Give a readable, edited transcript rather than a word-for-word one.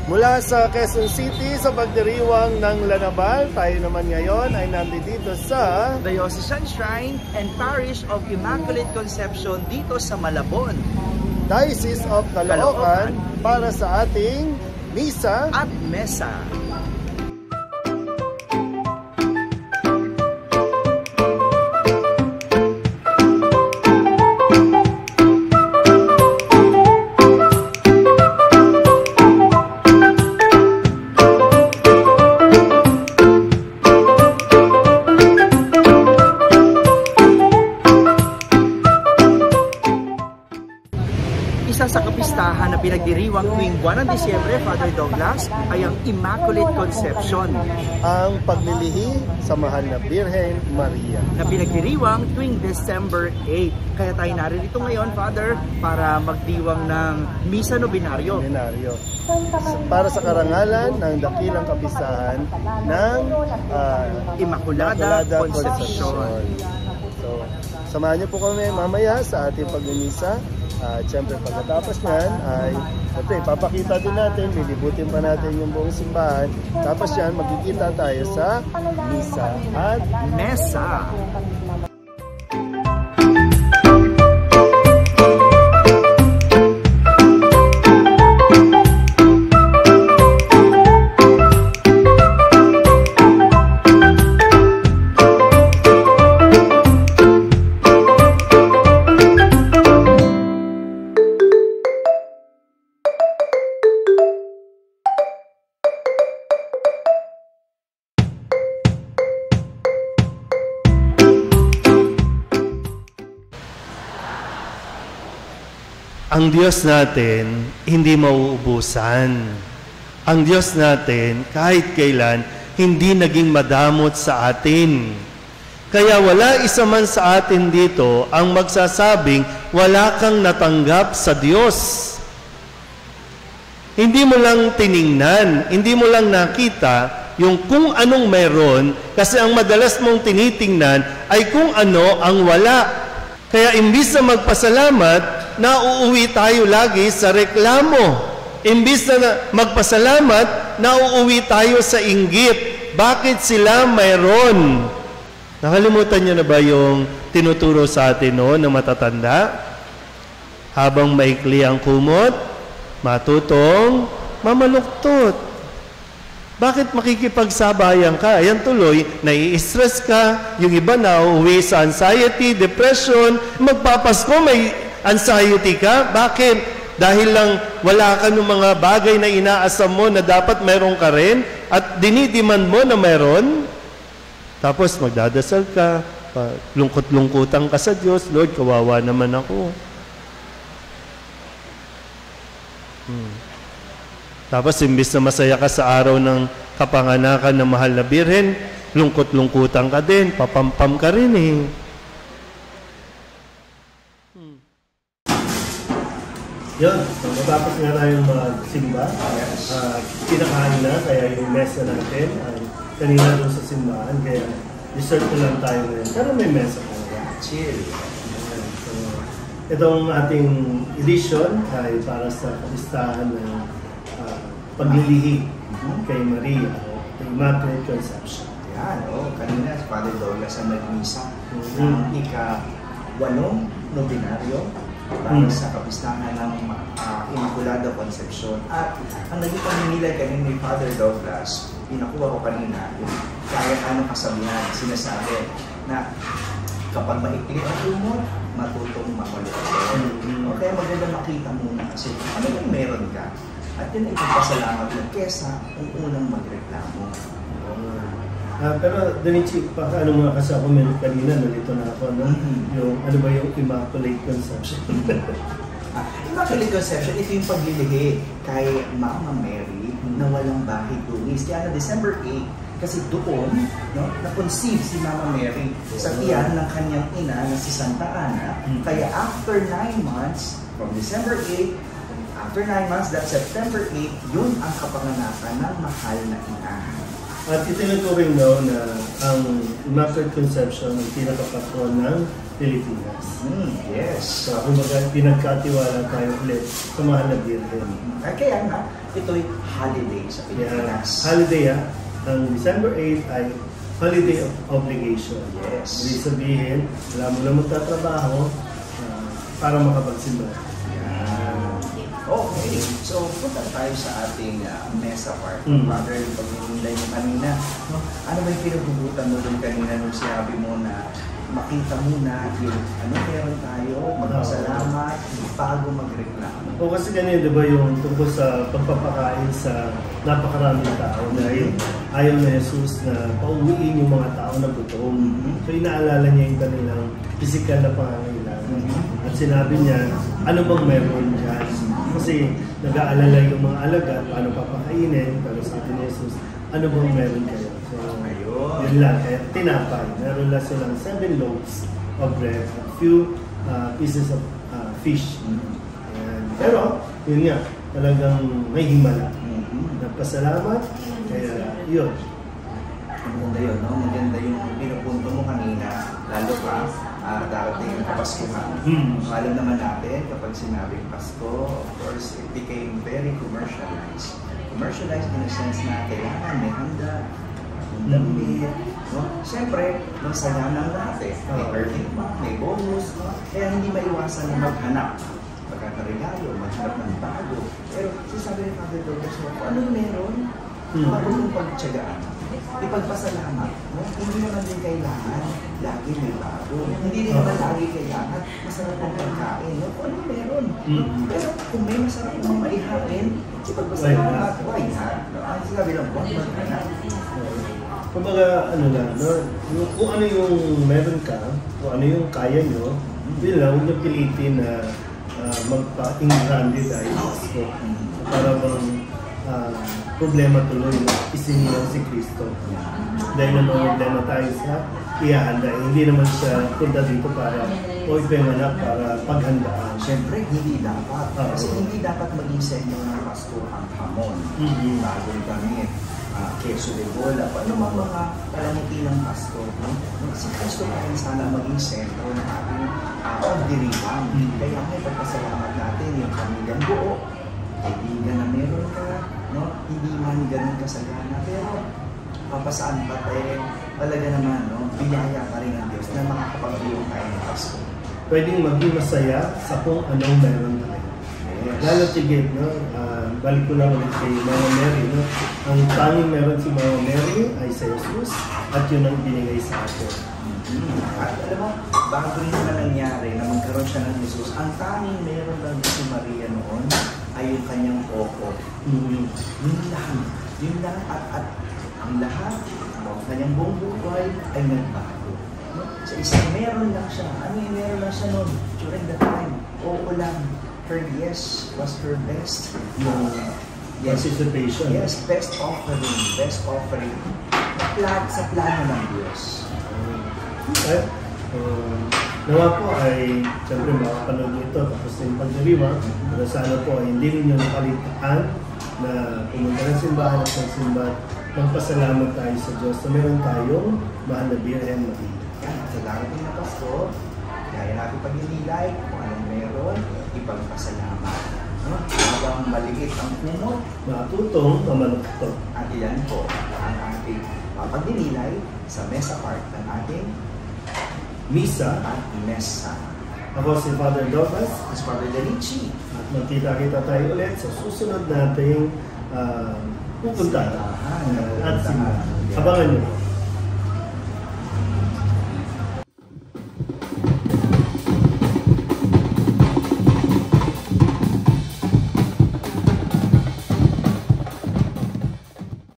Mula sa Quezon City sa pagdiriwang ng Lanabal, tayo naman ngayon ay nandito sa Diocesan Shrine and Parish of Immaculate Conception dito sa Malabon, Diocese of Caloocan para sa ating misa at mesa. Isa sa kapistahan na pinagdiriwang tuwing buwan ng Disyembre, Father Douglas, ay ang Immaculate Conception. Ang paglilihi sa mahal na Birhen Maria na pinagdiriwang tuwing December 8. Kaya tayo naririto ngayon, Father, para magdiwang ng Misa Nobenaryo. Para sa karangalan ng dakilang kapistahan ng Immaculada Conception. So, samahan niyo po kami mamaya sa ating pagmimisa. Siyempre pagkatapos niyan ay papakita din natin, lilibutin pa natin yung buong simbahan. Tapos yan, magkikita tayo sa misa at mesa. Ang Diyos natin hindi mauubusan. Ang Diyos natin kahit kailan hindi naging madamot sa atin. Kaya wala isa man sa atin dito ang magsasabing wala kang natanggap sa Diyos. Hindi mo lang tiningnan, hindi mo lang nakita yung kung anong meron, kasi ang madalas mong tinitingnan ay kung ano ang wala. Kaya imbis na magpasalamat, nauuwi tayo lagi sa reklamo. Imbis na magpasalamat, nauuwi tayo sa inggit. Bakit sila mayroon? Nakalimutan niyo na ba yung tinuturo sa atin noon ng matatanda? Habang maikli ang kumot, matutong mamaluktot. Bakit makikipagsabayan ka? Ayan tuloy, nai-stress ka, yung iba na uuwi sa anxiety, depression, magpapasko, may anxiety ka. Bakit? Dahil lang wala ka ng mga bagay na inaasam mo na dapat meron ka rin at dinidiman mo na meron. Tapos magdadasal ka, lungkot-lungkutan ka sa Diyos, Lord, kawawa naman ako. Tapos imbis na masaya ka sa araw ng kapanganakan ng mahal na Birhen, lungkot-lungkutan ka din, papampam ka rin eh. Yun, matapos nga tayong magsimba, kinakain na, kaya yung mesa natin ay kanina doon sa simbahan, kaya dessert na lang tayo ngayon. Pero may mesa ka na. Chill. So, itong ating edition ay para sa kapistahan ng paglilihi kay Maria o Immaculate Conception. Yan, kanina si Father Douglas ang nagmisa ng ika-8 Nobenaryo para sa kapistahan ng Immaculada Conception. At ang naging paninilay kanina ni Father Douglas, pinakuha ko kanina, kahit anong kasabihan, sinasabi na kapag maikli ang humor, matutong makulot. Kaya maganda makita muna kasi ano yung meron ka. At yun ay pagpasalamat mo kesa kung unang magreklamo. Pero Denichi, ano mga kasi ako meron kanina, nalito na ako, no? Yung, ano ba yung Immaculate Conception? Immaculate Conception, ito yung paglilihi kay Mama Mary na walang bahid dumis. Kaya na December 8, kasi doon, no, na-conceive si Mama Mary sa tiyan ng kanyang ina na si Santa Ana. Kaya after 9 months, from December 8, after 9 months, that's September 8, yun ang kapanganakan ng mahal na ina. At itinuturing daw na ang Immaculate Conception ang pinakapatron ng Pilipinas. Yes. So, kumbaga, pinagkatiwala tayo ulit sa mahal na Birhen. Kaya nga, ito'y holiday sa Pilipinas. Holiday, ang December 8 ay holiday of obligation. Yes. Ibig sabihin, wala mo na magtatrabaho para makapagsimba. Okay, so punta tayo sa ating mesa part. Father, yung pag-iinday mo kanina, no? Ano ba yung pinagugutan mo doon kanina nung sinabi mo na makita muna yung ano meron tayo, magpasalamat, bago magreklamo? O kasi ganyan, di ba, yung tungkol sa pagpapakain sa napakaraming tao dahil ayaw na Jesus na pauwiin yung mga tao na gutom. So inaalala niya yung kanilang physical na pangangailangan. At sinabi niya, ano bang meron dyan? Kasi nag-aalala yung mga alaga, paano papakainin, pero sa atin Jesus, ano bang meron kayo? So, yun lang, kaya tinapay. Meron lang silang 7 loaves of bread, a few pieces of fish. Pero, yun nga, talagang may himala. Nagpasalamat, kaya yun. Maganda yun, no? Maganda yung pinupunto mo kanina, lalo pa darating ang Kapaskuhan. Alam naman natin, kapag sinabing Pasko, of course, it became very commercialized. Commercialized in the sense na kailangan may handa, damit, no? Siyempre, masaya ng lahat eh. May birthday pa, may bonus, no? Kaya hindi maiwasan na maghanap. Pagkakaregalo, maghanap ng bago. Pero sasabi ni Father Douglas, kung ano meron, bago mong pagtsagaan. Ipagpasalamat, no? Hindi naman din kailangan lagi may bago. Hindi din naman lagi kailangan masarap ang pagkain, no? Kung ano meron. Pero kung may masarap mong maihain, ipagpasalamat, why not? Ang sinabi lang, why not? Kumbaga, ano lang, no? Kung ano yung meron ka, kung ano yung kaya nyo, yun lang, huwag nyo pilitin na magpa-ingrande tayo sa Pasko. Para bang problema tuloy na isinilang si Kristo. Dahil naman problema tayo sa ihahanda. Hindi naman siya punta dito para o ipenganak para paghandaan. Siyempre, hindi dapat. Kasi hindi dapat maging sentro ng Pasko ang hamon. Bagong gamit, keso de bola, paano mga palamuti ng Pasko. Si Kristo pa rin sana maging sentro ng ating pagdiriwang. Kaya may pagpasalamat natin yung pamilyang buo, kaibigan na meron ka, no? Hindi man ganun kasagana, pero papasaan pa tayo, talaga naman, no? Biyaya pa rin ng Diyos na makakapagbiyo tayo ng Pasko. Pwedeng maging masaya sa kung anong meron tayo. Yes. Lalo tigit, no? Balik ko lang ulit kay Mama Mary, no? Ang tanging meron si Mama Mary ay sa Jesus at yun ang binigay sa atin. At alam mo, bago rin naman nangyari na magkaroon siya ng Jesus, ang tanging meron lang si Maria noon ay yung kanyang koko. Yun lang, at ang lahat, ang kanyang buong buhay ay nagbago. No? Sa isang meron lang siya. Ano yung meron lang siya noon? During that time, oo lang. Her yes was her best. Participation. Yes, best offering. Sa plano ng Diyos. Okay. Nawa po ay siyempre makapanood nyo ito tapos yung pagdiriwang. Pero sana po ay hindi ninyo nakalitaan na pumunta ng simbahan at magsimba. Magpasalamat tayo sa Diyos na meron tayong mahal na Birhen Maria. Yan, sa darating na Pasko, kaya natin pag-inilay kung anong meron, ipagpasalamat. No? Habang maliit ang kumot, matutong mamalukto. at iyan po ang ating pag-inilay sa mesa part ng ating Misa at mesa. Ako si Father Douglas. As Father Delici. At magkita-kita tayo ulit sa susunod nating pupuntahan at simbahan. Abangan nyo.